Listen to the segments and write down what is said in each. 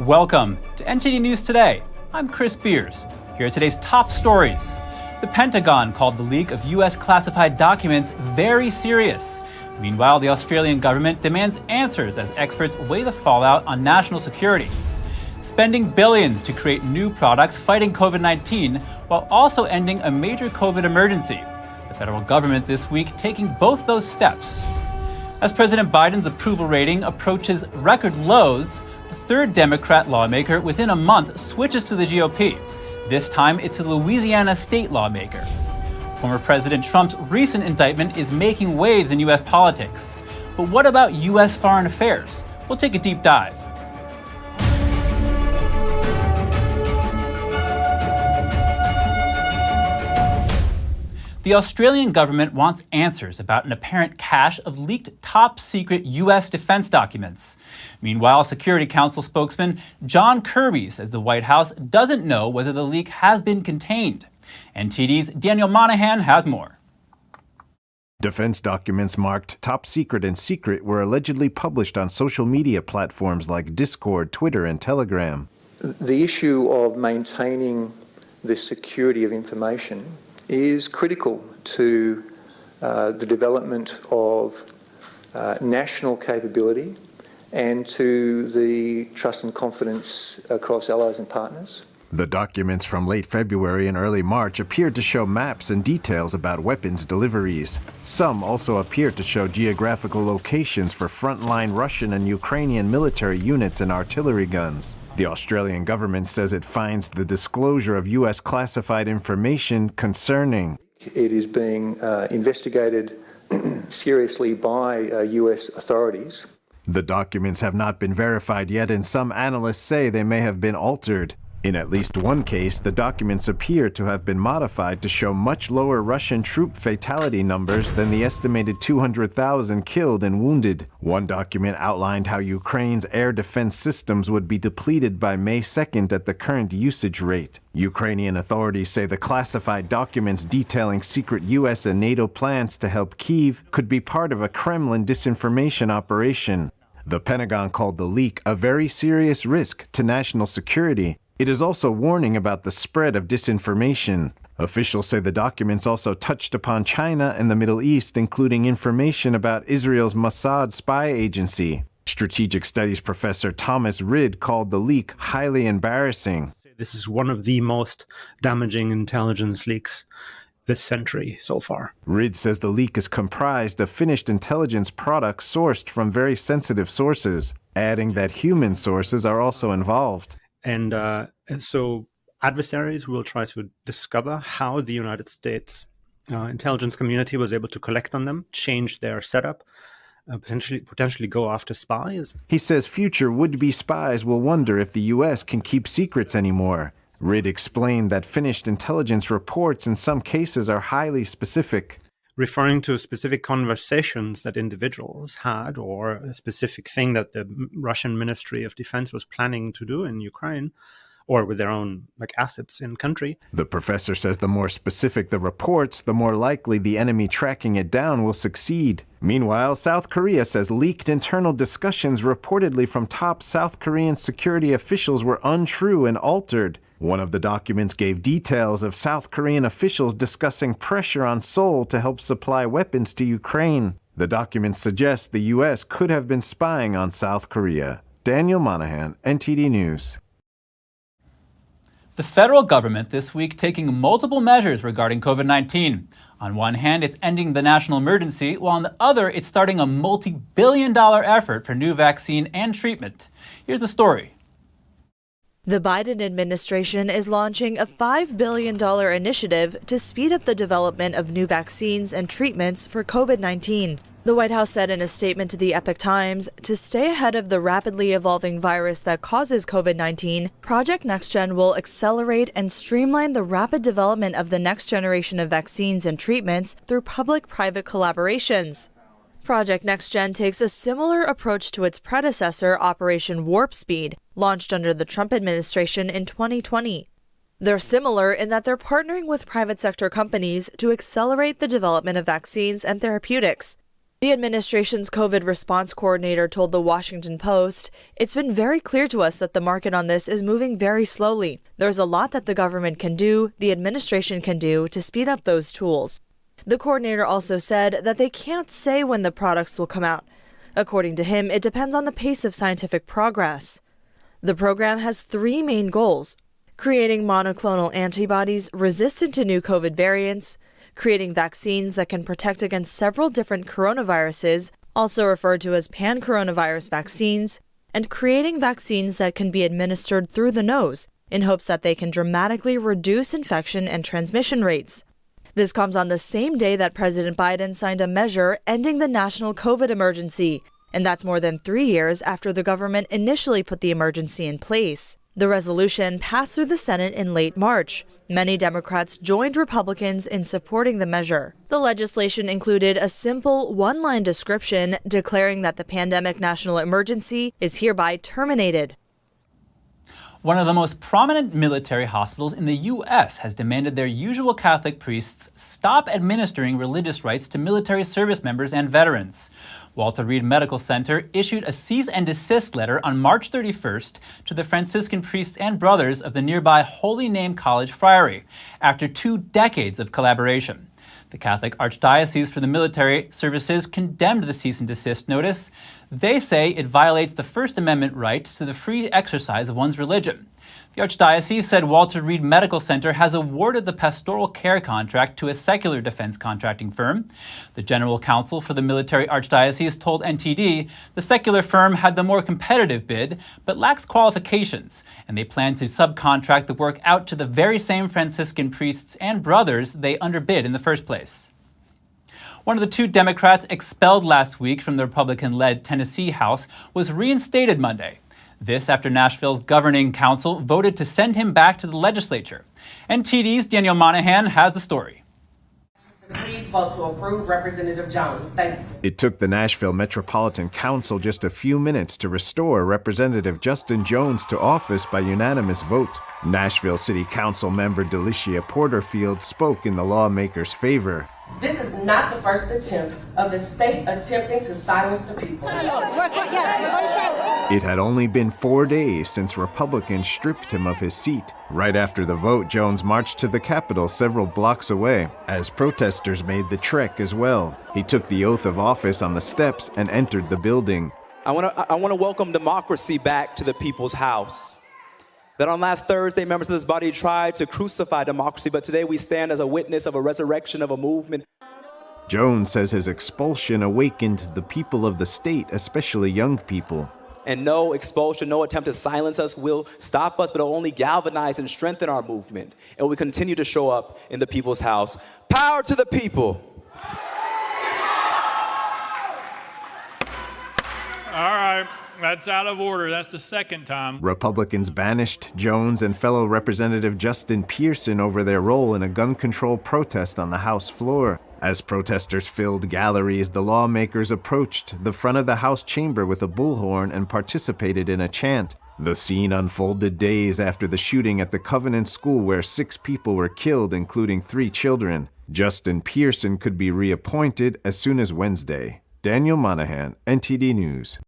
Welcome to NTD News Today. I'm Chris Beers. Here are today's top stories. The Pentagon called the leak of U.S. classified documents very serious. Meanwhile, the Australian government demands answers as experts weigh the fallout on national security. Spending billions to create new products fighting COVID-19 while also ending a major COVID emergency. The federal government this week taking both those steps. As President Biden's approval rating approaches record lows, the third Democrat lawmaker within a month switches to the GOP. This time, it's a Louisiana state lawmaker. Former President Trump's recent indictment is making waves in U.S. politics. But what about U.S. foreign affairs? We'll take a deep dive. The Australian government wants answers about an apparent cache of leaked top-secret U.S. defense documents. Meanwhile, Security Council spokesman John Kirby says the White House doesn't know whether the leak has been contained. NTD's Daniel Monahan has more. Defense documents marked top secret and secret were allegedly published on social media platforms like Discord, Twitter, and Telegram. The issue of maintaining the security of information is critical to the development of national capability and to the trust and confidence across allies and partners. The documents from late February and early March appeared to show maps and details about weapons deliveries. Some also appeared to show geographical locations for frontline Russian and Ukrainian military units and artillery guns. The Australian government says it finds the disclosure of U.S. classified information concerning. It is being investigated seriously by U.S. authorities. The documents have not been verified yet, and some analysts say they may have been altered. In at least one case, the documents appear to have been modified to show much lower Russian troop fatality numbers than the estimated 200,000 killed and wounded. One document outlined how Ukraine's air defense systems would be depleted by May 2nd at the current usage rate. Ukrainian authorities say the classified documents detailing secret U.S. and NATO plans to help Kyiv could be part of a Kremlin disinformation operation. The Pentagon called the leak a very serious risk to national security. It is also warning about the spread of disinformation. Officials say the documents also touched upon China and the Middle East, including information about Israel's Mossad spy agency. Strategic Studies professor Thomas Ridd called the leak highly embarrassing. This is one of the most damaging intelligence leaks this century so far. Ridd says the leak is comprised of finished intelligence products sourced from very sensitive sources, adding that human sources are also involved. And so adversaries will try to discover how the United States intelligence community was able to collect on them, change their setup, potentially go after spies. He says future would-be spies will wonder if the U.S. can keep secrets anymore. Ridd explained that finished intelligence reports in some cases are highly specific, referring to specific conversations that individuals had or a specific thing that the Russian Ministry of Defense was planning to do in Ukraine or with their own assets in country. The professor says the more specific the reports, the more likely the enemy tracking it down will succeed. Meanwhile, South Korea says leaked internal discussions reportedly from top South Korean security officials were untrue and altered. One of the documents gave details of South Korean officials discussing pressure on Seoul to help supply weapons to Ukraine. The documents suggest the U.S. could have been spying on South Korea. Daniel Monahan, NTD News. The federal government this week taking multiple measures regarding COVID-19. On one hand, it's ending the national emergency, while on the other, it's starting a multi-billion-dollar effort for new vaccine and treatment. Here's the story. The Biden administration is launching a $5 billion initiative to speed up the development of new vaccines and treatments for COVID-19. The White House said in a statement to the Epoch Times, to stay ahead of the rapidly evolving virus that causes COVID-19, Project NextGen will accelerate and streamline the rapid development of the next generation of vaccines and treatments through public-private collaborations. Project NextGen takes a similar approach to its predecessor, Operation Warp Speed, launched under the Trump administration in 2020. They're similar in that they're partnering with private sector companies to accelerate the development of vaccines and therapeutics. The administration's COVID response coordinator told the Washington Post, "It's been very clear to us that the market on this is moving very slowly. There's a lot that the government can do, the administration can do, to speed up those tools." The coordinator also said that they can't say when the products will come out. According to him, it depends on the pace of scientific progress. The program has 3 main goals: creating monoclonal antibodies resistant to new COVID variants, creating vaccines that can protect against several different coronaviruses, also referred to as pan-coronavirus vaccines, and creating vaccines that can be administered through the nose in hopes that they can dramatically reduce infection and transmission rates. This comes on the same day that President Biden signed a measure ending the national COVID emergency, and that's more than 3 years after the government initially put the emergency in place. The resolution passed through the Senate in late March. Many Democrats joined Republicans in supporting the measure. The legislation included a simple one-line description declaring that the pandemic national emergency is hereby terminated. One of the most prominent military hospitals in the U.S. has demanded their usual Catholic priests stop administering religious rites to military service members and veterans. Walter Reed Medical Center issued a cease and desist letter on March 31st to the Franciscan priests and brothers of the nearby Holy Name College Friary, after 2 decades of collaboration. The Catholic Archdiocese for the Military Services condemned the cease and desist notice. They say it violates the First Amendment right to the free exercise of one's religion. The Archdiocese said Walter Reed Medical Center has awarded the pastoral care contract to a secular defense contracting firm. The General Counsel for the Military Archdiocese told NTD the secular firm had the more competitive bid, but lacks qualifications, and they plan to subcontract the work out to the very same Franciscan priests and brothers they underbid in the first place. One of the 2 Democrats expelled last week from the Republican-led Tennessee House was reinstated Monday. This after Nashville's governing council voted to send him back to the legislature. NTD's Daniel Monahan has the story. Please vote to approve Representative Jones. Thank you. It took the Nashville Metropolitan Council just a few minutes to restore Representative Justin Jones to office by unanimous vote. Nashville City Council member Delicia Porterfield spoke in the lawmaker's favor. This is not the first attempt of the state attempting to silence the people. It had only been 4 days since Republicans stripped him of his seat. Right after the vote, Jones marched to the Capitol several blocks away, as protesters made the trek as well. He took the oath of office on the steps and entered the building. I want to welcome democracy back to the people's house. That on last Thursday, members of this body tried to crucify democracy, but today we stand as a witness of a resurrection of a movement. Jones says his expulsion awakened the people of the state, especially young people. And no expulsion, no attempt to silence us will stop us, but it'll only galvanize and strengthen our movement. And we continue to show up in the people's house. Power to the people. All right. That's out of order. That's the second time. Republicans banished Jones and fellow Representative Justin Pearson over their role in a gun control protest on the House floor. As protesters filled galleries, the lawmakers approached the front of the House chamber with a bullhorn and participated in a chant. The scene unfolded days after the shooting at the Covenant School where 6 people were killed, including 3 children. Justin Pearson could be reappointed as soon as Wednesday. Daniel Monahan, NTD News.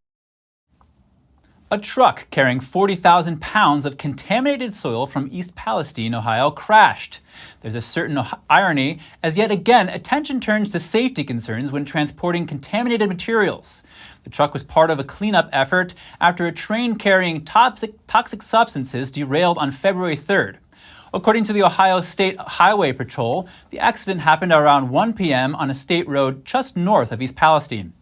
A truck carrying 40,000 pounds of contaminated soil from East Palestine, Ohio, crashed. There's a certain irony as yet again attention turns to safety concerns when transporting contaminated materials. The truck was part of a cleanup effort after a train carrying toxic substances derailed on February 3rd. According to the Ohio State Highway Patrol, the accident happened around 1 p.m. on a state road just north of East Palestine.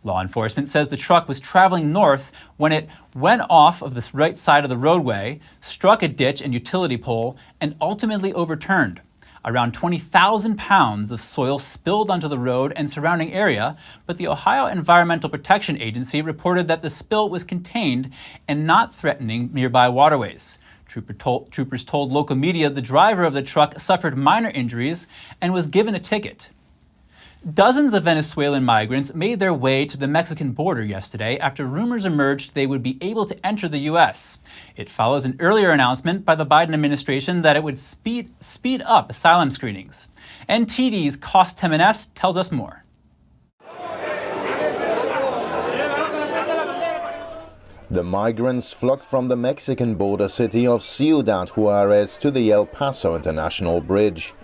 Law enforcement says the truck was traveling north when it went off of the right side of the roadway, struck a ditch and utility pole, and ultimately overturned. Around 20,000 pounds of soil spilled onto the road and surrounding area, but the Ohio Environmental Protection Agency reported that the spill was contained and not threatening nearby waterways. Troopers told local media the driver of the truck suffered minor injuries and was given a ticket. Dozens of Venezuelan migrants made their way to the Mexican border yesterday after rumors emerged they would be able to enter the U.S. It follows an earlier announcement by the Biden administration that it would speed up asylum screenings. NTD's Cost Jimenez tells us more. The migrants flocked from the Mexican border city of Ciudad Juarez to the El Paso International Bridge.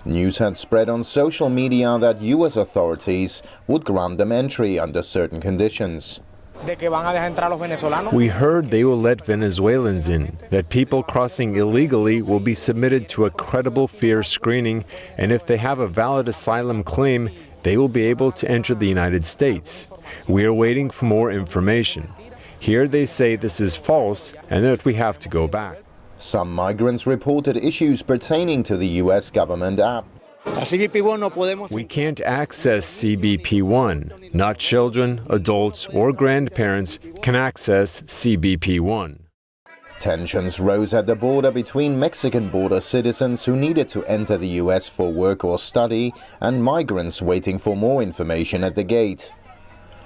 News had spread on social media that U.S. authorities would grant them entry under certain conditions. We heard they will let Venezuelans in, that people crossing illegally will be submitted to a credible fear screening, and if they have a valid asylum claim, they will be able to enter the United States. We are waiting for more information. Here they say this is false and that we have to go back. Some migrants reported issues pertaining to the U.S. government app. We can't access CBP-1. Not children, adults, or grandparents can access CBP-1. Tensions rose at the border between Mexican border citizens who needed to enter the U.S. for work or study and migrants waiting for more information at the gate.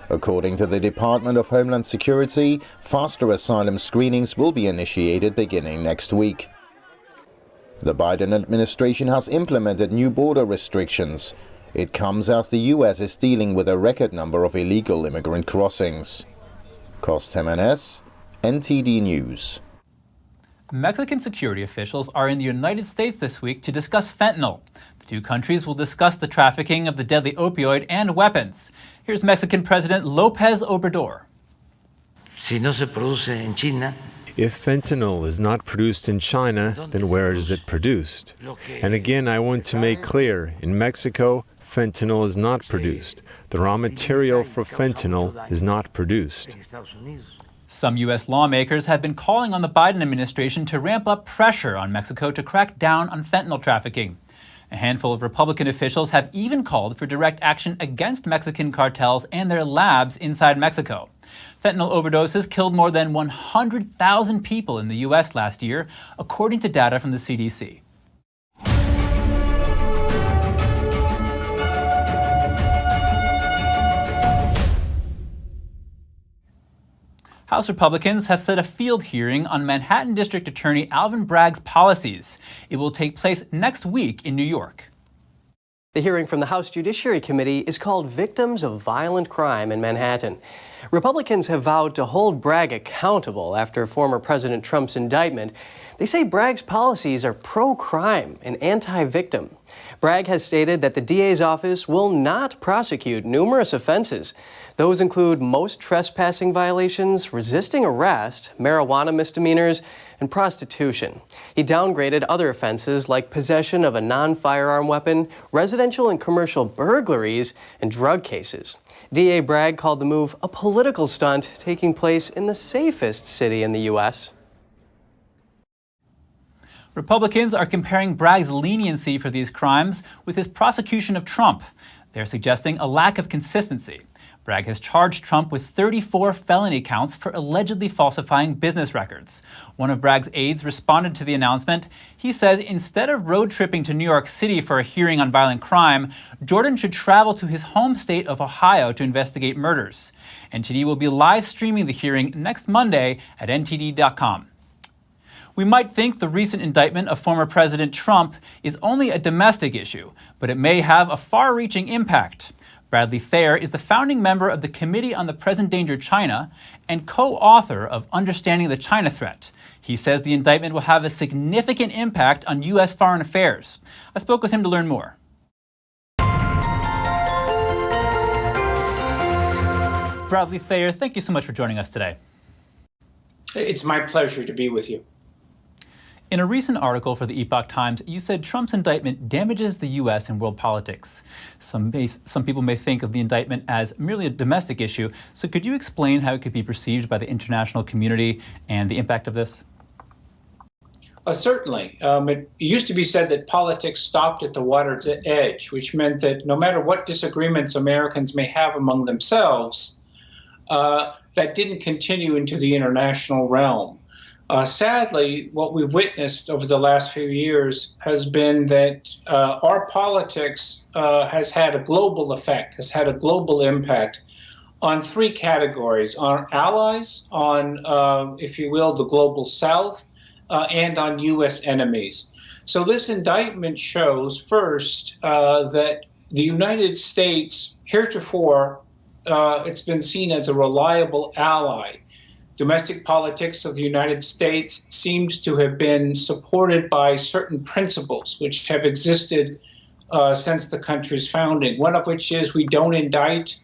According to the Department of Homeland Security, faster asylum screenings will be initiated beginning next week. The Biden administration has implemented new border restrictions. It comes as the U.S. is dealing with a record number of illegal immigrant crossings. Cost Jimenez, NTD News. Mexican security officials are in the United States this week to discuss fentanyl. The two countries will discuss the trafficking of the deadly opioid and weapons. Here's Mexican President López Obrador. If fentanyl is not produced in China, then where is it produced? And again, I want to make clear, in Mexico, fentanyl is not produced. The raw material for fentanyl is not produced. Some U.S. lawmakers have been calling on the Biden administration to ramp up pressure on Mexico to crack down on fentanyl trafficking. A handful of Republican officials have even called for direct action against Mexican cartels and their labs inside Mexico. Fentanyl overdoses killed more than 100,000 people in the U.S. last year, according to data from the CDC. House Republicans have set a field hearing on Manhattan District Attorney Alvin Bragg's policies. It will take place next week in New York. The hearing from the House Judiciary Committee is called Victims of Violent Crime in Manhattan. Republicans have vowed to hold Bragg accountable after former President Trump's indictment. They say Bragg's policies are pro-crime and anti-victim. Bragg has stated that the DA's office will not prosecute numerous offenses. Those include most trespassing violations, resisting arrest, marijuana misdemeanors, and prostitution. He downgraded other offenses like possession of a non-firearm weapon, residential and commercial burglaries, and drug cases. DA Bragg called the move a political stunt taking place in the safest city in the U.S. Republicans are comparing Bragg's leniency for these crimes with his prosecution of Trump. They're suggesting a lack of consistency. Bragg has charged Trump with 34 felony counts for allegedly falsifying business records. One of Bragg's aides responded to the announcement. He says instead of road tripping to New York City for a hearing on violent crime, Jordan should travel to his home state of Ohio to investigate murders. NTD will be live streaming the hearing next Monday at ntd.com. We might think the recent indictment of former President Trump is only a domestic issue, but it may have a far-reaching impact. Bradley Thayer is the founding member of the Committee on the Present Danger China and co-author of Understanding the China Threat. He says the indictment will have a significant impact on U.S. foreign affairs. I spoke with him to learn more. Bradley Thayer, thank you so much for joining us today. It's my pleasure to be with you. In a recent article for the Epoch Times, you said Trump's indictment damages the U.S. and world politics. Some people may think of the indictment as merely a domestic issue. So could you explain how it could be perceived by the international community and the impact of this? Certainly. It used to be said that politics stopped at the water's edge, which meant that no matter what disagreements Americans may have among themselves, that didn't continue into the international realm. Sadly, what we've witnessed over the last few years has been that our politics has had a global effect, has had a global impact on three categories: on allies, on, if you will, the global South, and on U.S. enemies. So this indictment shows, first, that the United States, heretofore, it's been seen as a reliable ally domestic politics of the United States seems to have been supported by certain principles which have existed since the country's founding, one of which is we don't indict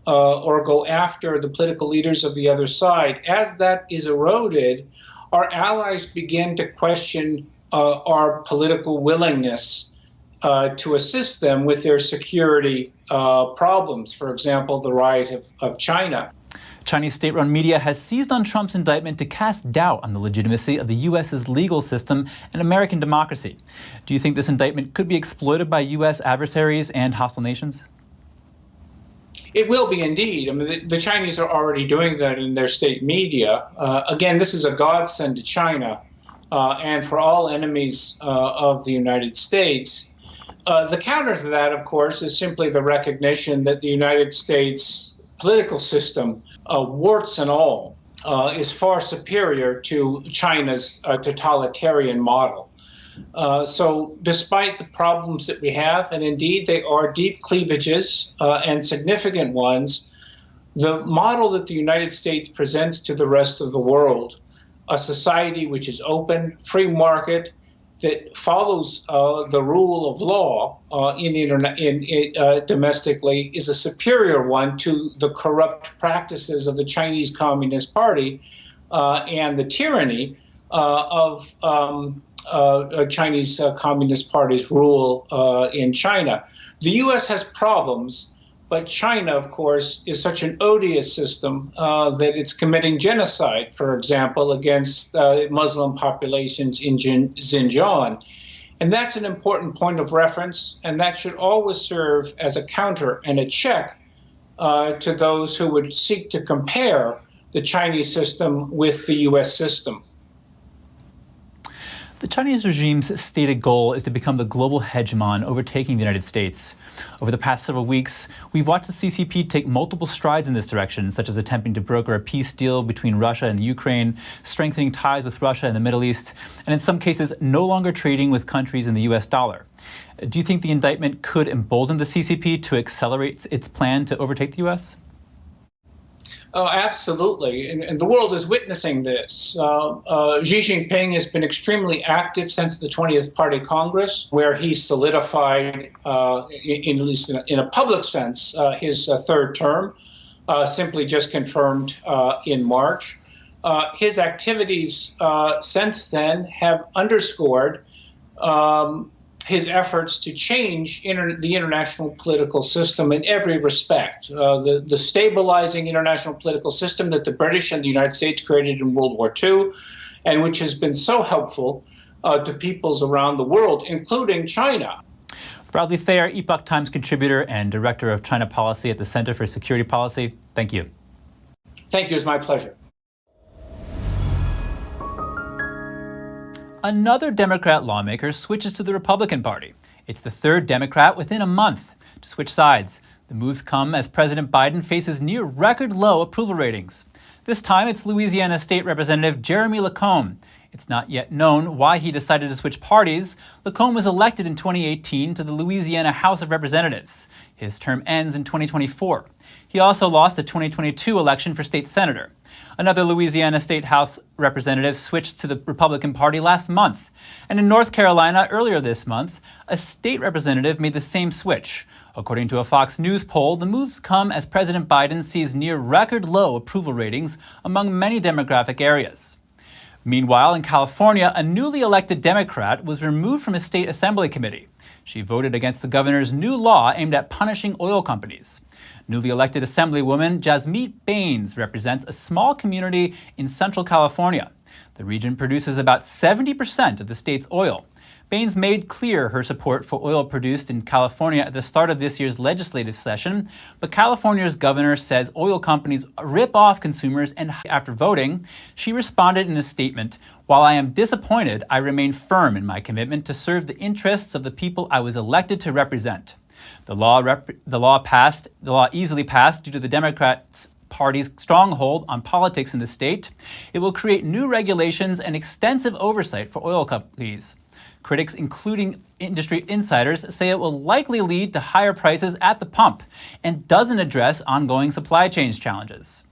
or go after the political leaders of the other side. As that is eroded, our allies begin to question our political willingness to assist them with their security problems. For example, the rise of China. Chinese state-run media has seized on Trump's indictment to cast doubt on the legitimacy of the U.S.'s legal system and American democracy. Do you think this indictment could be exploited by U.S. adversaries and hostile nations? It will be indeed. I mean, the Chinese are already doing that in their state media. Again, this is a godsend to China and for all enemies of the United States. The counter to that, of course, is simply the recognition that the United States political system, warts and all, is far superior to China's totalitarian model. So despite the problems that we have, and indeed they are deep cleavages and significant ones, the model that the United States presents to the rest of the world, a society which is open, free market, that follows the rule of law domestically, is a superior one to the corrupt practices of the Chinese Communist Party and the tyranny of Chinese Communist Party's rule in China. The U.S. has problems, but China, of course, is such an odious system that it's committing genocide, for example, against Muslim populations in Xinjiang. And that's an important point of reference, and that should always serve as a counter and a check to those who would seek to compare the Chinese system with the U.S. system. The Chinese regime's stated goal is to become the global hegemon, overtaking the United States. Over the past several weeks, we've watched the CCP take multiple strides in this direction, such as attempting to broker a peace deal between Russia and Ukraine, strengthening ties with Russia and the Middle East, and in some cases, no longer trading with countries in the U.S. dollar. Do you think the indictment could embolden the CCP to accelerate its plan to overtake the U.S.? Oh, absolutely. And the world is witnessing this. Xi Jinping has been extremely active since the 20th Party Congress, where he solidified, at least in a public sense, his third term, simply just confirmed in March. His activities since then have underscored his efforts to change the international political system in every respect. The stabilizing international political system that the British and the United States created in World War II, and which has been so helpful to peoples around the world, including China. Bradley Thayer, Epoch Times contributor and director of China policy at the Center for Security Policy. Thank you. Thank you. It's my pleasure. Another Democrat lawmaker switches to the Republican Party. It's the third Democrat within a month to switch sides. The moves come as President Biden faces near record low approval ratings. This time it's Louisiana State Representative Jeremy Lacombe. It's not yet known why he decided to switch parties. Lacombe was elected in 2018 to the Louisiana House of Representatives. His term ends in 2024. He also lost the 2022 election for state senator. Another Louisiana State House representative switched to the Republican Party last month. And in North Carolina earlier this month, a state representative made the same switch. According to a Fox News poll, the moves come as President Biden sees near record low approval ratings among many demographic areas. Meanwhile, in California, a newly elected Democrat was removed from a state assembly committee. She voted against the governor's new law aimed at punishing oil companies. Newly elected Assemblywoman Jasmeet Bains represents a small community in Central California. The region produces about 70% of the state's oil. Bains made clear her support for oil produced in California at the start of this year's legislative session, but California's governor says oil companies rip off consumers, and after voting, she responded in a statement, "While I am disappointed, I remain firm in my commitment to serve the interests of the people I was elected to represent." The law easily passed due to the Democrats' Party's stronghold on politics in the state. It will create new regulations and extensive oversight for oil companies. Critics, including industry insiders, say it will likely lead to higher prices at the pump and doesn't address ongoing supply chain challenges.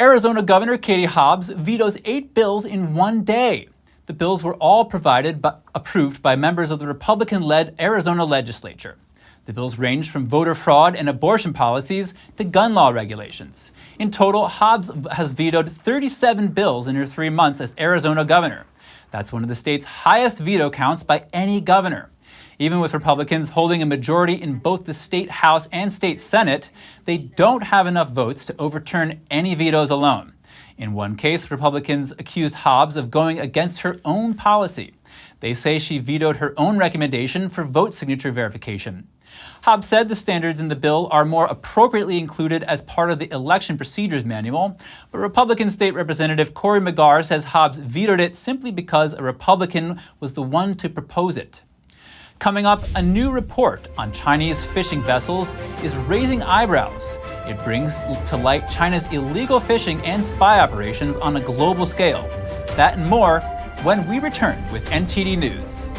Arizona Governor Katie Hobbs vetoes 8 bills in one day. The bills were all approved by members of the Republican-led Arizona legislature. The bills range from voter fraud and abortion policies to gun law regulations. In total, Hobbs has vetoed 37 bills in her 3 months as Arizona governor. That's one of the state's highest veto counts by any governor. Even with Republicans holding a majority in both the state House and state Senate, they don't have enough votes to overturn any vetoes alone. In one case, Republicans accused Hobbs of going against her own policy. They say she vetoed her own recommendation for vote signature verification. Hobbs said the standards in the bill are more appropriately included as part of the Election Procedures Manual, but Republican State Representative Cory McGarr says Hobbs vetoed it simply because a Republican was the one to propose it. Coming up, a new report on Chinese fishing vessels is raising eyebrows. It brings to light China's illegal fishing and spy operations on a global scale. That and more when we return with NTD News.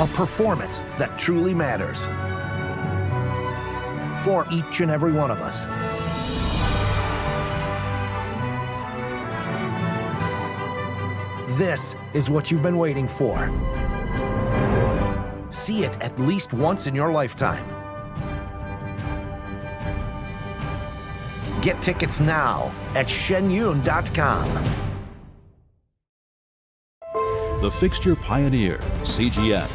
A performance that truly matters for each and every one of us. This is what you've been waiting for. See it at least once in your lifetime. Get tickets now at shenyun.com. The Fixture Pioneer, CGM.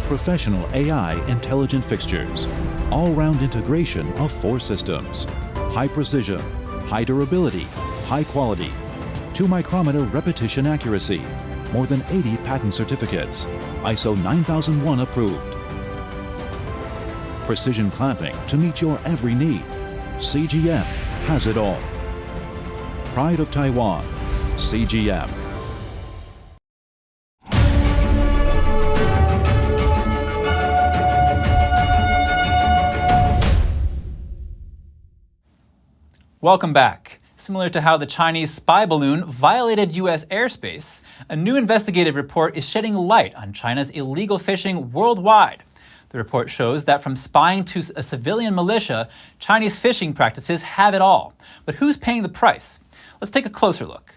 Professional AI intelligent fixtures. All-round integration of 4 systems. High precision, high durability, high quality. 2-micrometer repetition accuracy. More than 80 patent certificates. ISO 9001 approved. Precision clamping to meet your every need. CGM has it all. Pride of Taiwan. CGM. Welcome back. Similar to how the Chinese spy balloon violated U.S. airspace, a new investigative report is shedding light on China's illegal fishing worldwide. The report shows that from spying to a civilian militia, Chinese fishing practices have it all. But who's paying the price? Let's take a closer look.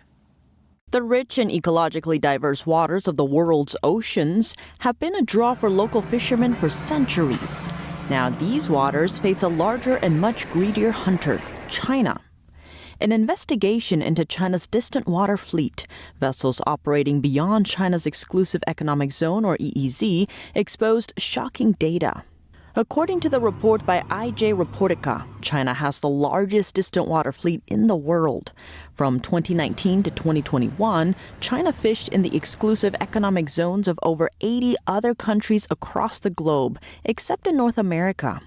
The rich and ecologically diverse waters of the world's oceans have been a draw for local fishermen for centuries. Now these waters face a larger and much greedier hunter, China. An investigation into China's distant water fleet, vessels operating beyond China's exclusive economic zone or EEZ, exposed shocking data. According to the report by IJ Reportica, China has the largest distant water fleet in the world. From 2019 to 2021, China fished in the exclusive economic zones of over 80 other countries across the globe, except in North America.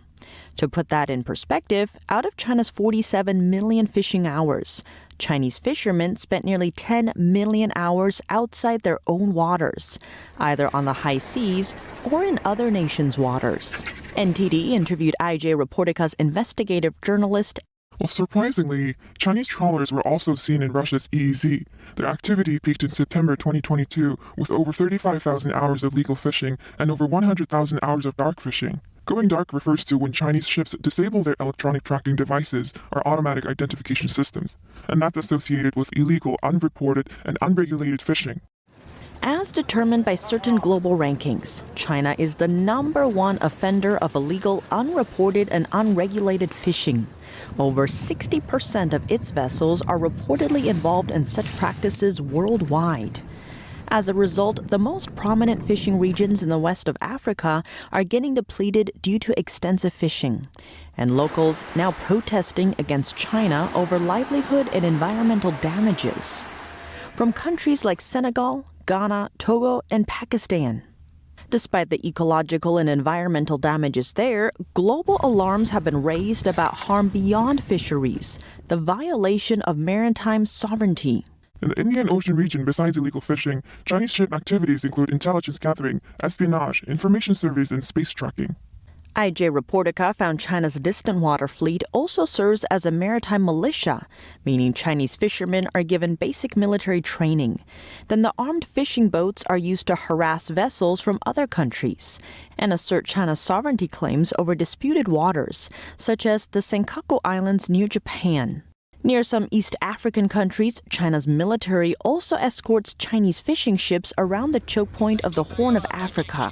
To put that in perspective, out of China's 47 million fishing hours, Chinese fishermen spent nearly 10 million hours outside their own waters, either on the high seas or in other nations' waters. NTD interviewed IJ Reportica's investigative journalist. Well, surprisingly, Chinese trawlers were also seen in Russia's EEZ. Their activity peaked in September 2022 with over 35,000 hours of legal fishing and over 100,000 hours of dark fishing. Going dark refers to when Chinese ships disable their electronic tracking devices or automatic identification systems, and that's associated with illegal, unreported, and unregulated fishing. As determined by certain global rankings, China is the #1 offender of illegal, unreported, and unregulated fishing. Over 60% of its vessels are reportedly involved in such practices worldwide. As a result, the most prominent fishing regions in the west of Africa are getting depleted due to extensive fishing, and locals now protesting against China over livelihood and environmental damages. From countries like Senegal, Ghana, Togo, and Pakistan. Despite the ecological and environmental damages there, global alarms have been raised about harm beyond fisheries, the violation of maritime sovereignty. In the Indian Ocean region, besides illegal fishing, Chinese ship activities include intelligence gathering, espionage, information surveys, and space tracking. IJ Reportica found China's distant water fleet also serves as a maritime militia, meaning Chinese fishermen are given basic military training. Then the armed fishing boats are used to harass vessels from other countries and assert China's sovereignty claims over disputed waters, such as the Senkaku Islands near Japan. Near some East African countries, China's military also escorts Chinese fishing ships around the choke point of the Horn of Africa.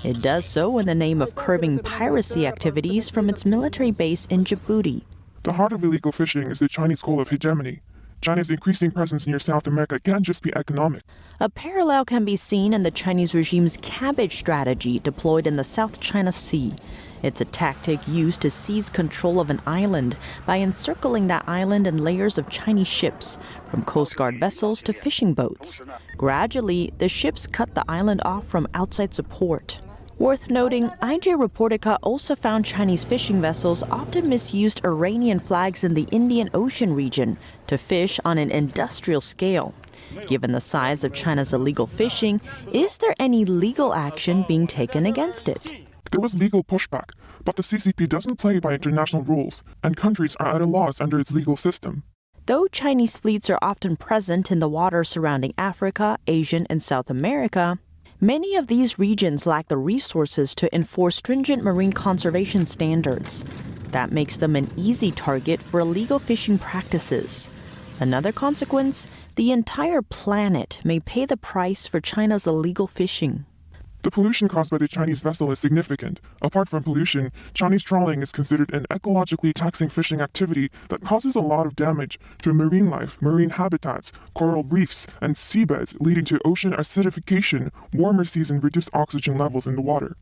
It does so in the name of curbing piracy activities from its military base in Djibouti. The heart of illegal fishing is the Chinese goal of hegemony. China's increasing presence near South America can't just be economic. A parallel can be seen in the Chinese regime's cabbage strategy deployed in the South China Sea. It's a tactic used to seize control of an island by encircling that island in layers of Chinese ships, from Coast Guard vessels to fishing boats. Gradually, the ships cut the island off from outside support. Worth noting, IJ Reportica also found Chinese fishing vessels often misused Iranian flags in the Indian Ocean region to fish on an industrial scale. Given the size of China's illegal fishing, is there any legal action being taken against it? There was legal pushback, but the CCP doesn't play by international rules, and countries are at a loss under its legal system. Though Chinese fleets are often present in the waters surrounding Africa, Asia, and South America, many of these regions lack the resources to enforce stringent marine conservation standards. That makes them an easy target for illegal fishing practices. Another consequence, the entire planet may pay the price for China's illegal fishing. The pollution caused by the Chinese vessel is significant. Apart from pollution, Chinese trawling is considered an ecologically taxing fishing activity that causes a lot of damage to marine life, marine habitats, coral reefs, and seabeds, leading to ocean acidification, warmer seas, and reduced oxygen levels in the water.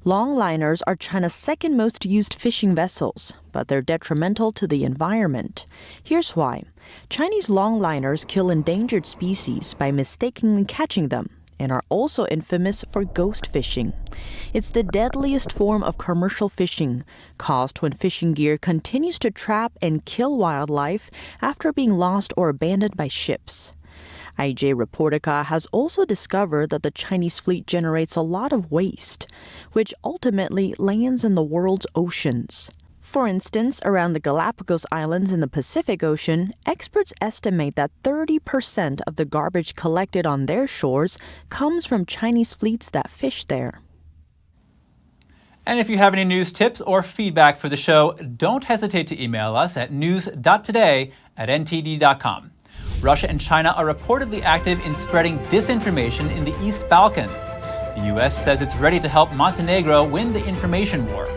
Longliners are China's second most used fishing vessels, but they're detrimental to the environment. Here's why. Chinese longliners kill endangered species by mistakenly catching them, and are also infamous for ghost fishing. It's the deadliest form of commercial fishing, caused when fishing gear continues to trap and kill wildlife after being lost or abandoned by ships. IJ Reportica has also discovered that the Chinese fleet generates a lot of waste, which ultimately lands in the world's oceans. For instance, around the Galapagos Islands in the Pacific Ocean, experts estimate that 30% of the garbage collected on their shores comes from Chinese fleets that fish there. And if you have any news tips or feedback for the show, don't hesitate to email us at news.today@ntd.com. Russia and China are reportedly active in spreading disinformation in the East Balkans. The U.S. says it's ready to help Montenegro win the information war.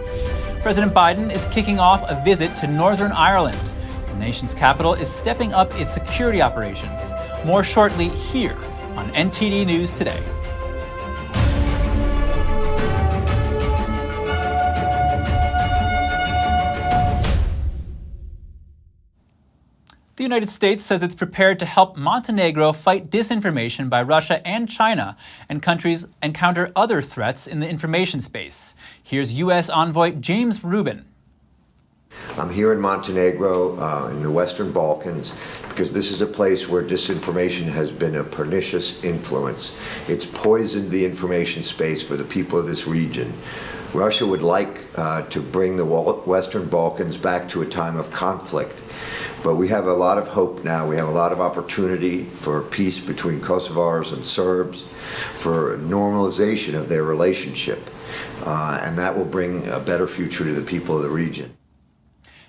President Biden is kicking off a visit to Northern Ireland. The nation's capital is stepping up its security operations. More shortly here on NTD News Today. The United States says it's prepared to help Montenegro fight disinformation by Russia and China, and countries encounter other threats in the information space. Here's U.S. envoy James Rubin. I'm here in Montenegro, in the Western Balkans, because this is a place where disinformation has been a pernicious influence. It's poisoned the information space for the people of this region. Russia would like to bring the Western Balkans back to a time of conflict. But we have a lot of hope now. We have a lot of opportunity for peace between Kosovars and Serbs, for normalization of their relationship. And that will bring a better future to the people of the region.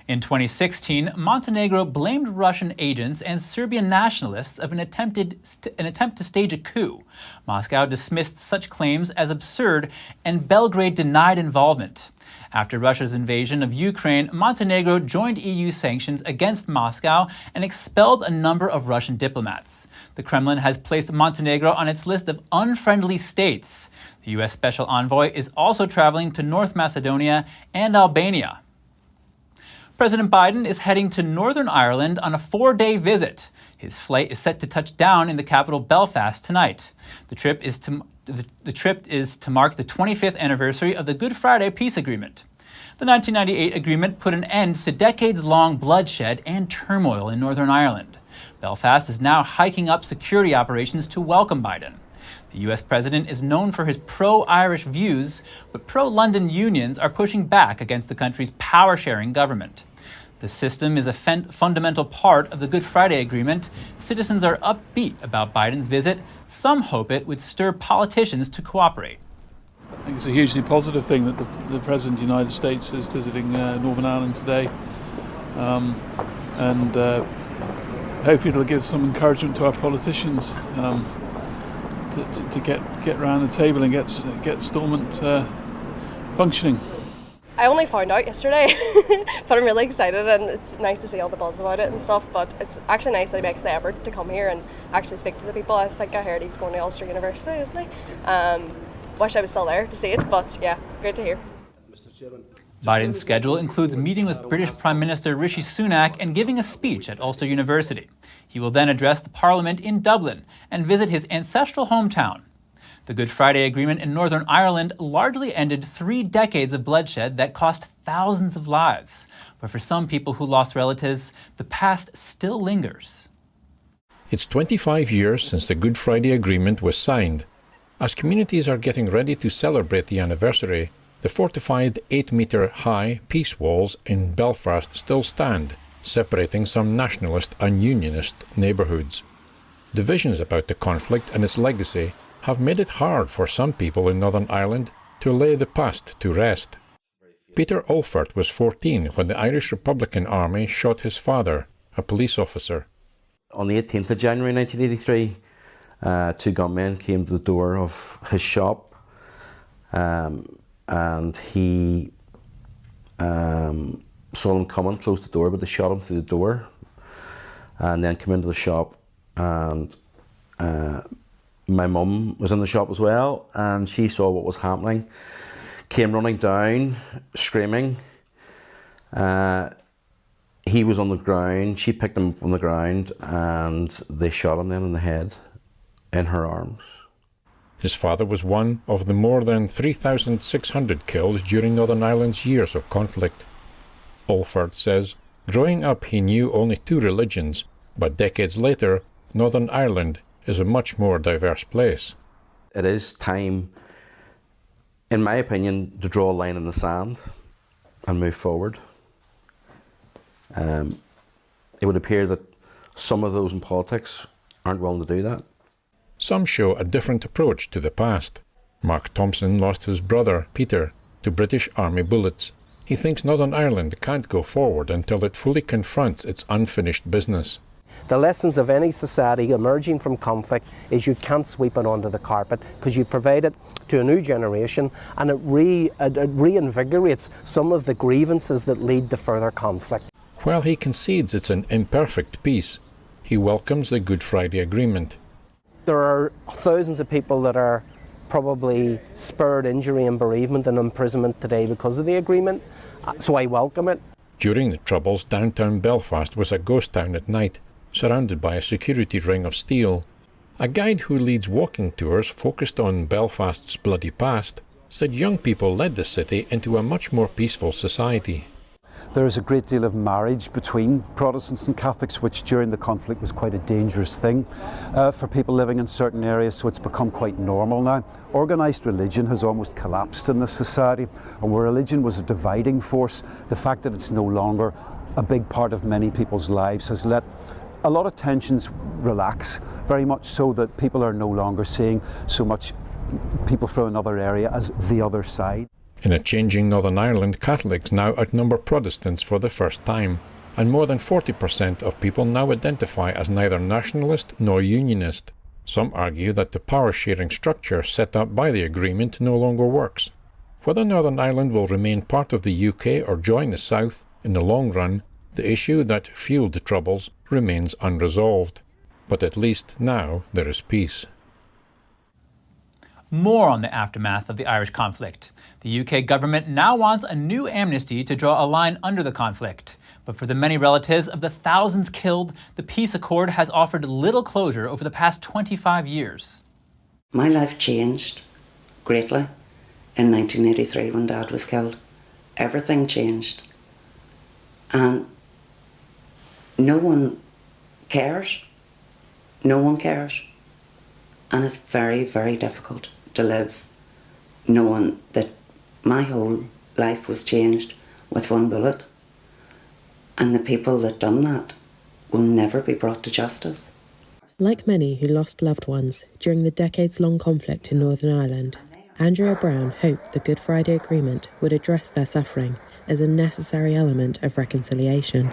In 2016, Montenegro blamed Russian agents and Serbian nationalists of an attempt to stage a coup. Moscow dismissed such claims as absurd, and Belgrade denied involvement. After Russia's invasion of Ukraine, Montenegro joined EU sanctions against Moscow and expelled a number of Russian diplomats. The Kremlin has placed Montenegro on its list of unfriendly states. The U.S. Special Envoy is also traveling to North Macedonia and Albania. President Biden is heading to Northern Ireland on a 4-day visit. His flight is set to touch down in the capital Belfast tonight. The trip is to mark the 25th anniversary of the Good Friday Peace Agreement. The 1998 agreement put an end to decades-long bloodshed and turmoil in Northern Ireland. Belfast is now hiking up security operations to welcome Biden. The US president is known for his pro-Irish views, but pro-London unions are pushing back against the country's power-sharing government. The system is a fundamental part of the Good Friday Agreement. Citizens are upbeat about Biden's visit. Some hope it would stir politicians to cooperate. I think it's a hugely positive thing that the President of the United States is visiting Northern Ireland today. And hopefully it'll give some encouragement to our politicians to get around the table and get Stormont functioning. I only found out yesterday, but I'm really excited, and it's nice to see all the buzz about it and stuff. But it's actually nice that he makes the effort to come here and actually speak to the people. I think I heard he's going to Ulster University, isn't he? Wish I was still there to see it, but yeah, great to hear. Biden's schedule includes meeting with British Prime Minister Rishi Sunak and giving a speech at Ulster University. He will then address the Parliament in Dublin and visit his ancestral hometown. The Good Friday Agreement in Northern Ireland largely ended 3 decades of bloodshed that cost thousands of lives. But for some people who lost relatives, the past still lingers. It's 25 years since the Good Friday Agreement was signed. As communities are getting ready to celebrate the anniversary, the fortified 8-metre-high peace walls in Belfast still stand, separating some nationalist and unionist neighbourhoods. Divisions about the conflict and its legacy have made it hard for some people in Northern Ireland to lay the past to rest. Peter Olfert was 14 when the Irish Republican Army shot his father, a police officer. On the 18th of January 1983, 2 gunmen came to the door of his shop, and he saw them coming, closed the door, but they shot him through the door, and then came into the shop, and my mum was in the shop as well, and she saw what was happening, came running down, screaming. He was on the ground, she picked him up from the ground, and they shot him then in the head, in her arms. His father was one of the more than 3,600 killed during Northern Ireland's years of conflict. Olfert says, growing up he knew only 2 religions, but decades later, Northern Ireland is a much more diverse place. It is time, in my opinion, to draw a line in the sand and move forward. It would appear that some of those in politics aren't willing to do that. Some show a different approach to the past. Mark Thompson lost his brother, Peter, to British Army bullets. He thinks Northern Ireland can't go forward until it fully confronts its unfinished business. The lessons of any society emerging from conflict is you can't sweep it under the carpet, because you provide it to a new generation, and it reinvigorates some of the grievances that lead to further conflict. While he concedes it's an imperfect peace, he welcomes the Good Friday Agreement. There are thousands of people that are probably spared injury and bereavement and imprisonment today because of the agreement, so I welcome it. During the Troubles, downtown Belfast was a ghost town at night, surrounded by a security ring of steel. A guide who leads walking tours focused on Belfast's bloody past said young people led the city into a much more peaceful society. There is a great deal of marriage between Protestants and Catholics, which during the conflict was quite a dangerous thing for people living in certain areas, so it's become quite normal now. Organised religion has almost collapsed in this society, and where religion was a dividing force, the fact that it's no longer a big part of many people's lives has let a lot of tensions relax, very much so that people are no longer seeing so much people from another area as the other side. In a changing Northern Ireland, Catholics now outnumber Protestants for the first time, and more than 40% of people now identify as neither nationalist nor unionist. Some argue that the power-sharing structure set up by the agreement no longer works. Whether Northern Ireland will remain part of the UK or join the South in the long run, the issue that fueled the Troubles remains unresolved. But at least now there is peace. More on the aftermath of the Irish conflict. The UK government now wants a new amnesty to draw a line under the conflict. But for the many relatives of the thousands killed, the peace accord has offered little closure over the past 25 years. My life changed greatly in 1983 when Dad was killed. Everything changed. And no one cares. No one cares. And it's very, very difficult to live knowing that my whole life was changed with one bullet, and the people that done that will never be brought to justice. Like many who lost loved ones during the decades-long conflict in Northern Ireland, Andrea Brown hoped the Good Friday Agreement would address their suffering as a necessary element of reconciliation.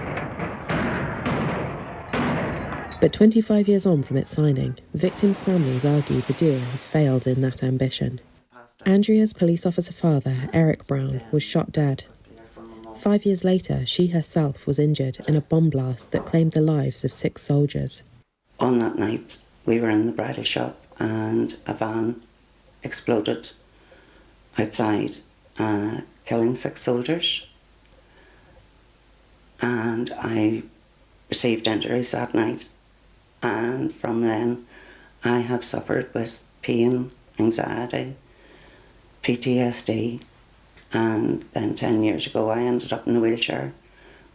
But 25 years on from its signing, victims' families argue the deal has failed in that ambition. Andrea's police officer father, Eric Brown, was shot dead. 5 years later, she herself was injured in a bomb blast that claimed the lives of 6 soldiers. On that night, we were in the bridal shop and a van exploded outside, killing 6 soldiers. And I received injuries that night. And from then, I have suffered with pain, anxiety, PTSD, and then 10 years ago I ended up in a wheelchair,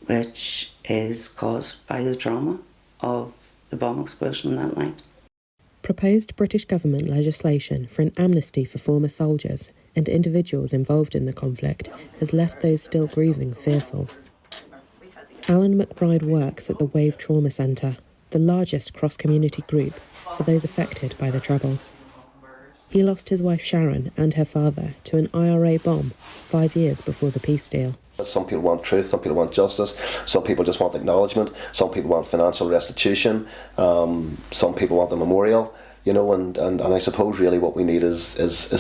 which is caused by the trauma of the bomb explosion that night. Proposed British government legislation for an amnesty for former soldiers and individuals involved in the conflict has left those still grieving fearful. Alan McBride works at the Wave Trauma Centre, the largest cross-community group for those affected by the Troubles. He lost his wife Sharon and her father to an IRA bomb 5 years before the peace deal. Some people want truth, some people want justice, some people just want acknowledgement, some people want financial restitution, some people want a memorial, you know, and I suppose really what we need is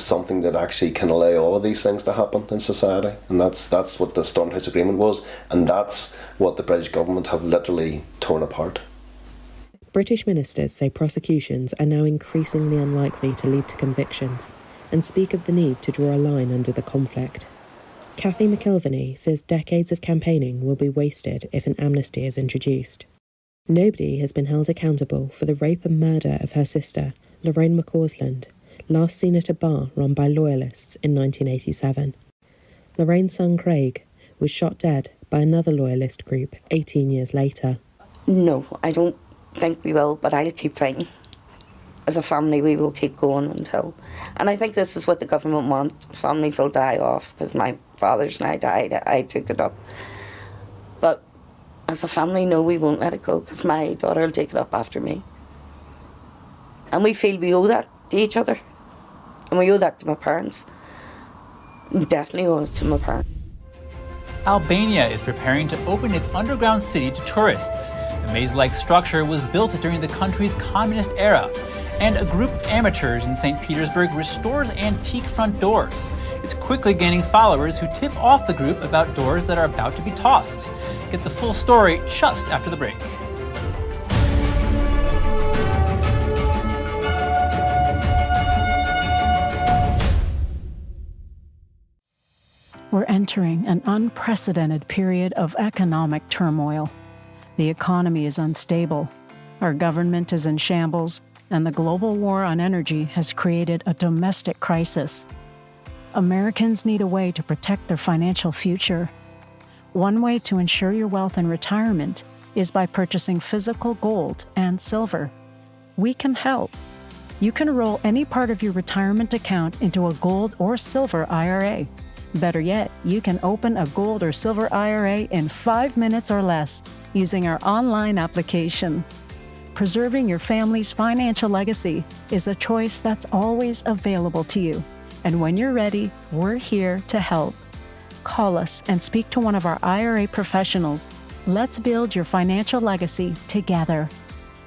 something that actually can allow all of these things to happen in society, and that's what the Stonehouse Agreement was, and that's what the British government have literally torn apart. British ministers say prosecutions are now increasingly unlikely to lead to convictions and speak of the need to draw a line under the conflict. Cathy McIlvany fears decades of campaigning will be wasted if an amnesty is introduced. Nobody has been held accountable for the rape and murder of her sister, Lorraine McCausland, last seen at a bar run by Loyalists in 1987. Lorraine's son Craig was shot dead by another Loyalist group 18 years later. No, I don't think we will, but I'll keep fighting. As a family, we will keep going until... And I think this is what the government wants. Families will die off, because my father's and I died. I took it up. But as a family, no, we won't let it go, because my daughter will take it up after me. And we feel we owe that to each other. And we owe that to my parents. We definitely owe it to my parents. Albania is preparing to open its underground city to tourists. The maze-like structure was built during the country's communist era, and a group of amateurs in St. Petersburg restores antique front doors. It's quickly gaining followers who tip off the group about doors that are about to be tossed. Get the full story just after the break. We're entering an unprecedented period of economic turmoil. The economy is unstable, our government is in shambles, and the global war on energy has created a domestic crisis. Americans need a way to protect their financial future. One way to ensure your wealth in retirement is by purchasing physical gold and silver. We can help. You can roll any part of your retirement account into a gold or silver IRA. Better yet, you can open a gold or silver IRA in 5 minutes or less using our online application. Preserving your family's financial legacy is a choice that's always available to you. And when you're ready, we're here to help. Call us and speak to one of our IRA professionals. Let's build your financial legacy together.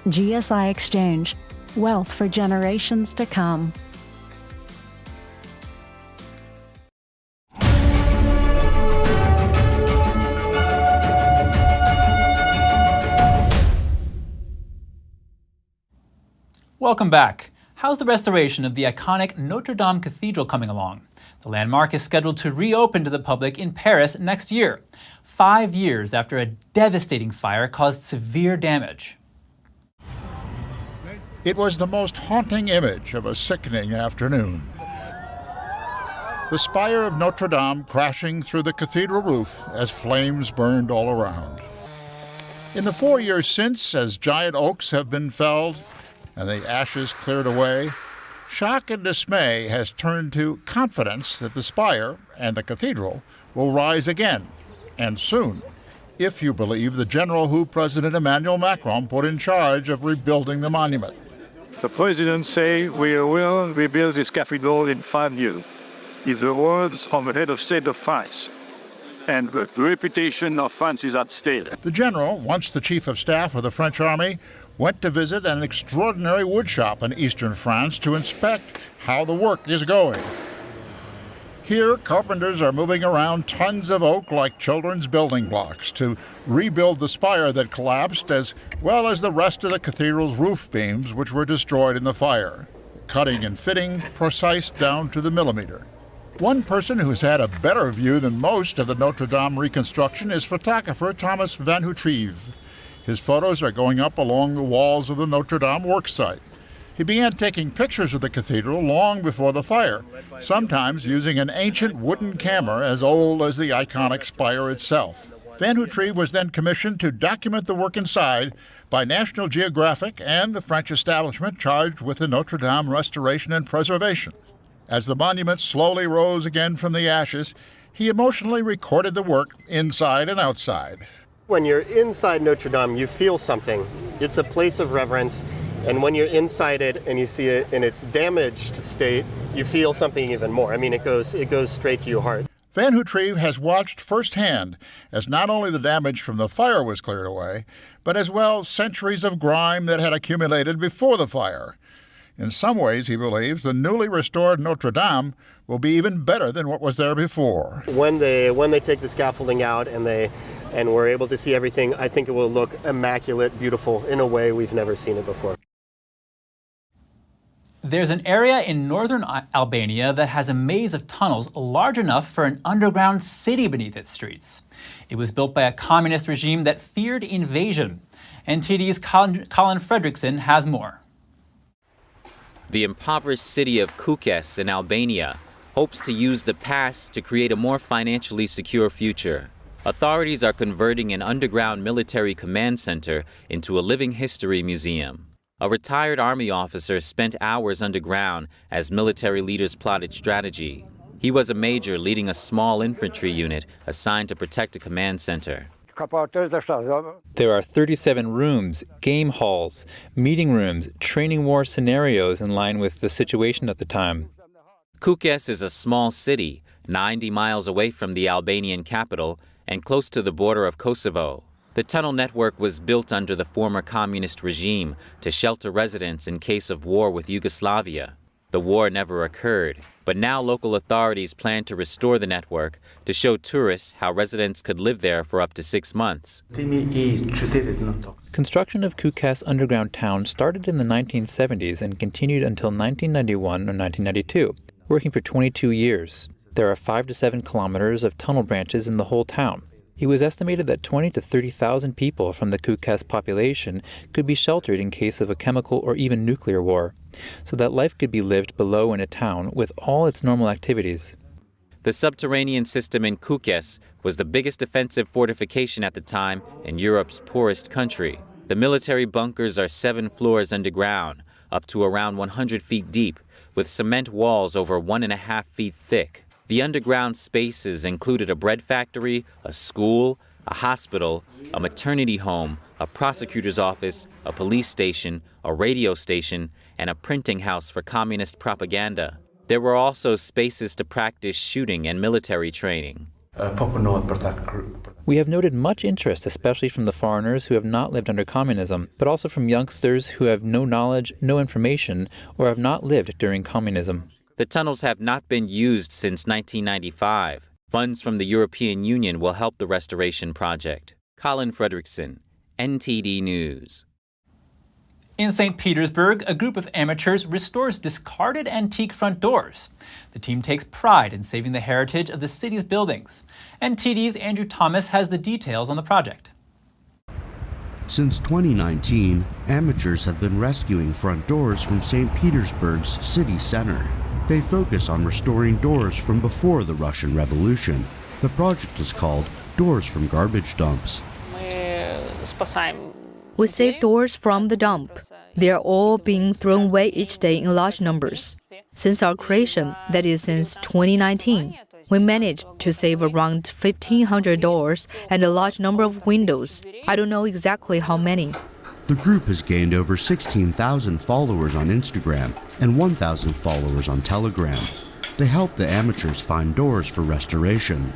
GSI Exchange, wealth for generations to come. Welcome back. How's the restoration of the iconic Notre Dame Cathedral coming along? The landmark is scheduled to reopen to the public in Paris next year, 5 years after a devastating fire caused severe damage. It was the most haunting image of a sickening afternoon. The spire of Notre Dame crashing through the cathedral roof as flames burned all around. In the 4 years since, as giant oaks have been felled and the ashes cleared away, Shock and dismay has turned to confidence that the spire and the cathedral will rise again, and soon, if you believe the general who President Emmanuel Macron put in charge of rebuilding the monument. The president says we will rebuild this cathedral in 5 years. It's the words of the head of state of France. And the reputation of France is at stake. The general, once the chief of staff of the French army, went to visit an extraordinary woodshop in eastern France to inspect how the work is going. Here, carpenters are moving around tons of oak like children's building blocks to rebuild the spire that collapsed, as well as the rest of the cathedral's roof beams, which were destroyed in the fire. Cutting and fitting precise down to the millimeter. One person who's had a better view than most of the Notre Dame reconstruction is photographer Thomas Van Houtrieve. His photos are going up along the walls of the Notre Dame worksite. He began taking pictures of the cathedral long before the fire, sometimes using an ancient wooden camera as old as the iconic spire itself. Van Houtrieve was then commissioned to document the work inside by National Geographic and the French establishment charged with the Notre Dame restoration and preservation. As the monument slowly rose again from the ashes, he emotionally recorded the work inside and outside. When you're inside Notre Dame, you feel something. It's a place of reverence. And when you're inside it and you see it in its damaged state, you feel something even more. I mean, it goes straight to your heart. Van Houtrieve has watched firsthand as not only the damage from the fire was cleared away, but as well centuries of grime that had accumulated before the fire. In some ways, he believes, the newly restored Notre Dame will be even better than what was there before. When they take the scaffolding out and we're able to see everything, I think it will look immaculate, beautiful, in a way we've never seen it before. There's an area in northern Albania that has a maze of tunnels large enough for an underground city beneath its streets. It was built by a communist regime that feared invasion. NTD's Colin Fredrickson has more. The impoverished city of Kukës in Albania hopes to use the past to create a more financially secure future. Authorities are converting an underground military command center into a living history museum. A retired army officer spent hours underground as military leaders plotted strategy. He was a major leading a small infantry unit assigned to protect a command center. There are 37 rooms, game halls, meeting rooms, training war scenarios in line with the situation at the time. Kukës is a small city, 90 miles away from the Albanian capital and close to the border of Kosovo. The tunnel network was built under the former communist regime to shelter residents in case of war with Yugoslavia. The war never occurred, but now local authorities plan to restore the network to show tourists how residents could live there for up to 6 months. Construction of Kukës underground town started in the 1970s and continued until 1991 or 1992, working for 22 years. There are 5 to 7 kilometers of tunnel branches in the whole town. It was estimated that 20 to 30,000 people from the Kukës population could be sheltered in case of a chemical or even nuclear war, so that life could be lived below in a town with all its normal activities. The subterranean system in Kukës was the biggest defensive fortification at the time in Europe's poorest country. The military bunkers are 7 floors underground, up to around 100 feet deep, with cement walls over 1.5 feet thick. The underground spaces included a bread factory, a school, a hospital, a maternity home, a prosecutor's office, a police station, a radio station, and a printing house for communist propaganda. There were also spaces to practice shooting and military training. We have noted much interest, especially from the foreigners who have not lived under communism, but also from youngsters who have no knowledge, no information, or have not lived during communism. The tunnels have not been used since 1995. Funds from the European Union will help the restoration project. Colin Fredrickson, NTD News. In St. Petersburg, a group of amateurs restores discarded antique front doors. The team takes pride in saving the heritage of the city's buildings. NTD's Andrew Thomas has the details on the project. Since 2019, amateurs have been rescuing front doors from St. Petersburg's city center. They focus on restoring doors from before the Russian Revolution. The project is called Doors from Garbage Dumps. We save doors from the dump. They are all being thrown away each day in large numbers. Since our creation, that is since 2019, we managed to save around 1,500 doors and a large number of windows. I don't know exactly how many. The group has gained over 16,000 followers on Instagram and 1,000 followers on Telegram. They help the amateurs find doors for restoration.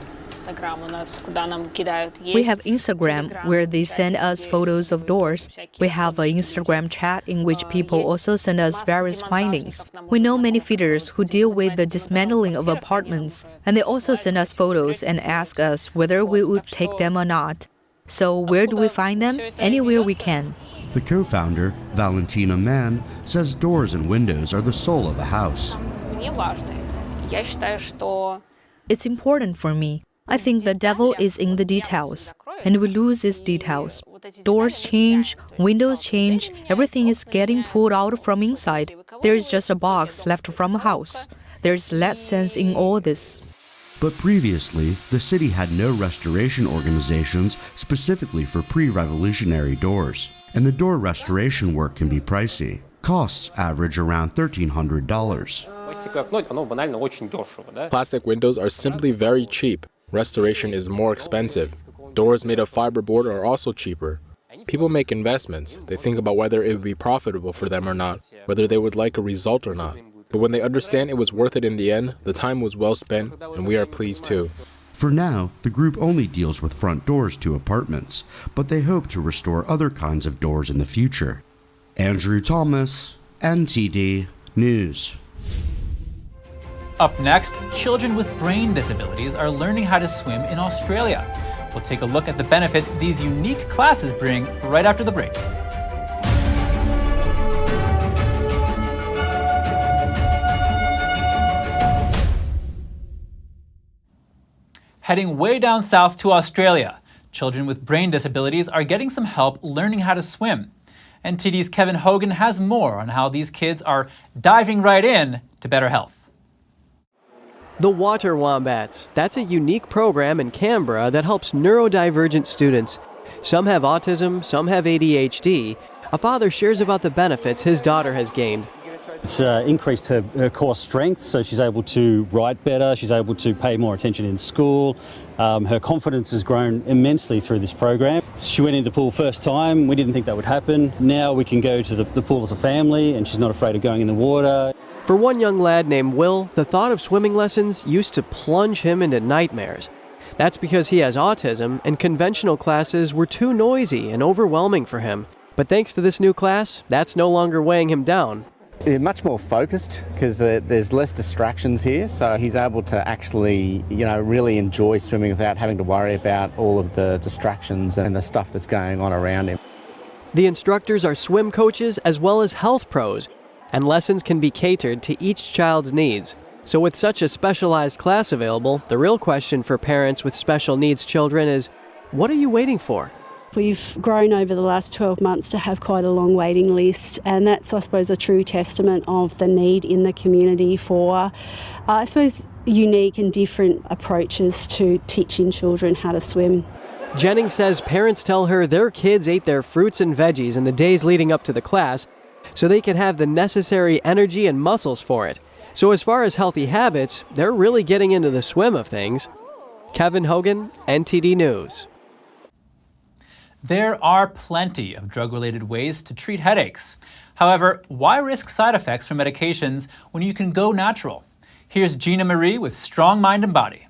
We have Instagram, where they send us photos of doors. We have an Instagram chat in which people also send us various findings. We know many fitters who deal with the dismantling of apartments, and they also send us photos and ask us whether we would take them or not. So where do we find them? Anywhere we can. The co-founder, Valentina Mann, says doors and windows are the soul of a house. It's important for me. I think the devil is in the details, and we lose its details. Doors change, windows change, everything is getting pulled out from inside. There is just a box left from a house. There's less sense in all this. But previously, the city had no restoration organizations specifically for pre-revolutionary doors, and the door restoration work can be pricey. Costs average around $1,300. Plastic windows are simply very cheap. Restoration is more expensive. Doors made of fiberboard are also cheaper. People make investments. They think about whether it would be profitable for them or not, whether they would like a result or not. But when they understand it was worth it in the end, the time was well spent, and we are pleased too. For now, the group only deals with front doors to apartments, but they hope to restore other kinds of doors in the future. Andrew Thomas, NTD News. Up next, children with brain disabilities are learning how to swim in Australia. We'll take a look at the benefits these unique classes bring right after the break. Heading way down south to Australia, children with brain disabilities are getting some help learning how to swim. NTD's Kevin Hogan has more on how these kids are diving right in to better health. The Water Wombats. That's a unique program in Canberra that helps neurodivergent students. Some have autism, some have ADHD. A father shares about the benefits his daughter has gained. It's increased her core strength, so she's able to write better, she's able to pay more attention in school. Her confidence has grown immensely through this program. She went in the pool first time, we didn't think that would happen. Now we can go to the pool as a family and she's not afraid of going in the water. For one young lad named Will, the thought of swimming lessons used to plunge him into nightmares. That's because he has autism, and conventional classes were too noisy and overwhelming for him. But thanks to this new class, that's no longer weighing him down. They're much more focused because there's less distractions here, so he's able to actually, really enjoy swimming without having to worry about all of the distractions and the stuff that's going on around him. The instructors are swim coaches as well as health pros, and lessons can be catered to each child's needs. So with such a specialized class available, the real question for parents with special needs children is, what are you waiting for? We've grown over the last 12 months to have quite a long waiting list, and that's, I suppose, a true testament of the need in the community for, I suppose, unique and different approaches to teaching children how to swim. Jennings says parents tell her their kids ate their fruits and veggies in the days leading up to the class so they can have the necessary energy and muscles for it. So as far as healthy habits, they're really getting into the swim of things. Kevin Hogan, NTD News. There are plenty of drug-related ways to treat headaches. However, why risk side effects from medications when you can go natural? Here's Gina Marie with Strong Mind and Body.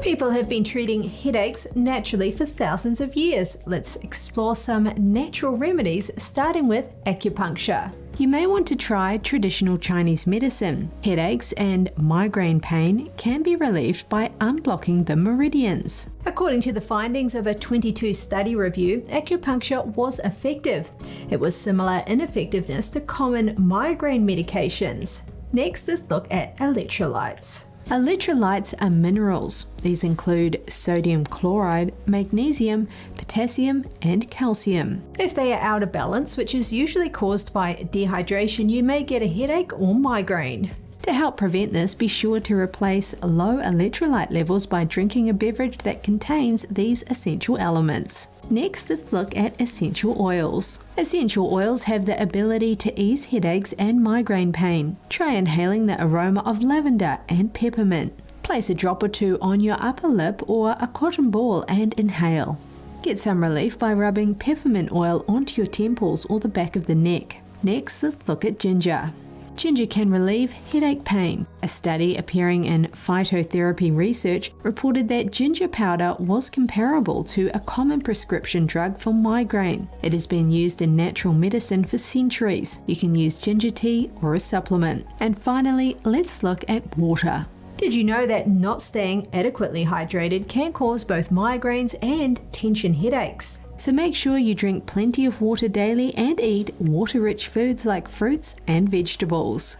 People have been treating headaches naturally for thousands of years. Let's explore some natural remedies, starting with acupuncture. You may want to try traditional Chinese medicine. Headaches and migraine pain can be relieved by unblocking the meridians. According to the findings of a 22 study review, acupuncture was effective. It was similar in effectiveness to common migraine medications. Next, let's look at electrolytes. Electrolytes are minerals. These include sodium chloride, magnesium, potassium, and calcium. If they are out of balance, which is usually caused by dehydration, you may get a headache or migraine. To help prevent this, be sure to replace low electrolyte levels by drinking a beverage that contains these essential elements. Next, let's look at essential oils. Essential oils have the ability to ease headaches and migraine pain. Try inhaling the aroma of lavender and peppermint. Place a drop or two on your upper lip or a cotton ball and inhale. Get some relief by rubbing peppermint oil onto your temples or the back of the neck. Next, let's look at ginger. Ginger can relieve headache pain. A study appearing in phytotherapy research reported that ginger powder was comparable to a common prescription drug for migraine. It has been used in natural medicine for centuries. You can use ginger tea or a supplement. And finally, let's look at water. Did you know that not staying adequately hydrated can cause both migraines and tension headaches? So make sure you drink plenty of water daily and eat water-rich foods like fruits and vegetables.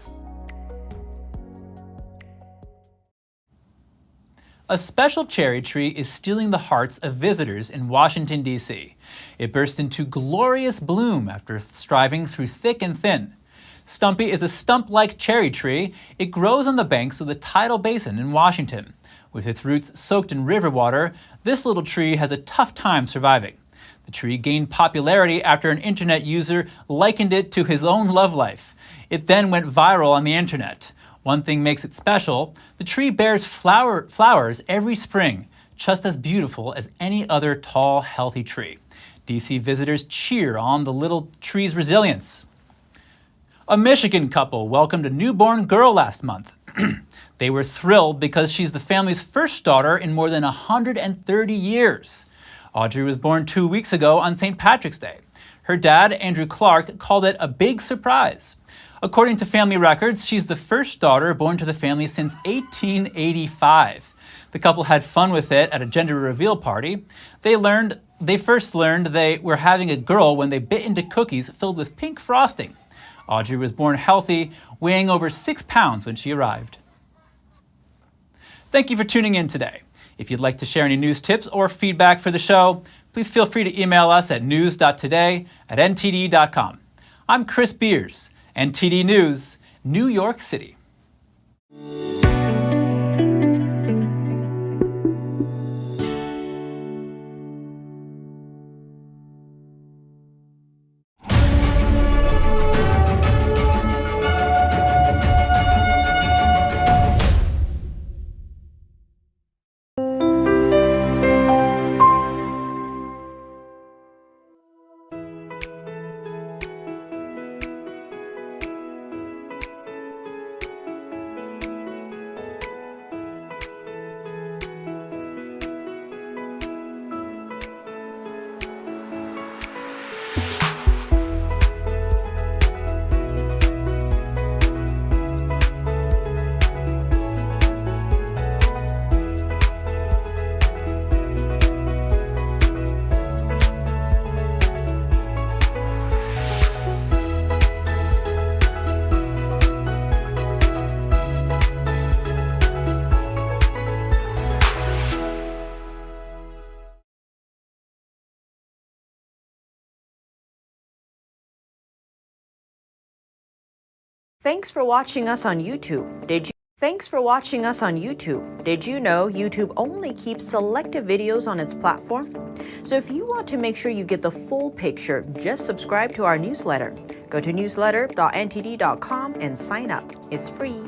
A special cherry tree is stealing the hearts of visitors in Washington, D.C. It burst into glorious bloom after striving through thick and thin. Stumpy is a stump-like cherry tree. It grows on the banks of the tidal basin in Washington. With its roots soaked in river water, this little tree has a tough time surviving. The tree gained popularity after an internet user likened it to his own love life. It then went viral on the internet. One thing makes it special: the tree bears flowers every spring, just as beautiful as any other tall, healthy tree. DC visitors cheer on the little tree's resilience. A Michigan couple welcomed a newborn girl last month. They were thrilled because she's the family's first daughter in more than 130 years. Audrey was born 2 weeks ago on St. Patrick's Day. Her dad, Andrew Clark, called it a big surprise. According to family records, she's the first daughter born to the family since 1885. The couple had fun with it at a gender reveal party. They first learned they were having a girl when they bit into cookies filled with pink frosting. Audrey was born healthy, weighing over 6 pounds when she arrived. Thank you for tuning in today. If you'd like to share any news tips or feedback for the show, please feel free to email us at news.today@ntd.com. I'm Chris Beers, NTD News, New York City. Thanks for watching us on YouTube. Thanks for watching us on YouTube. Did you know YouTube only keeps selective videos on its platform? So if you want to make sure you get the full picture, just subscribe to our newsletter. Go to newsletter.ntd.com and sign up. It's free.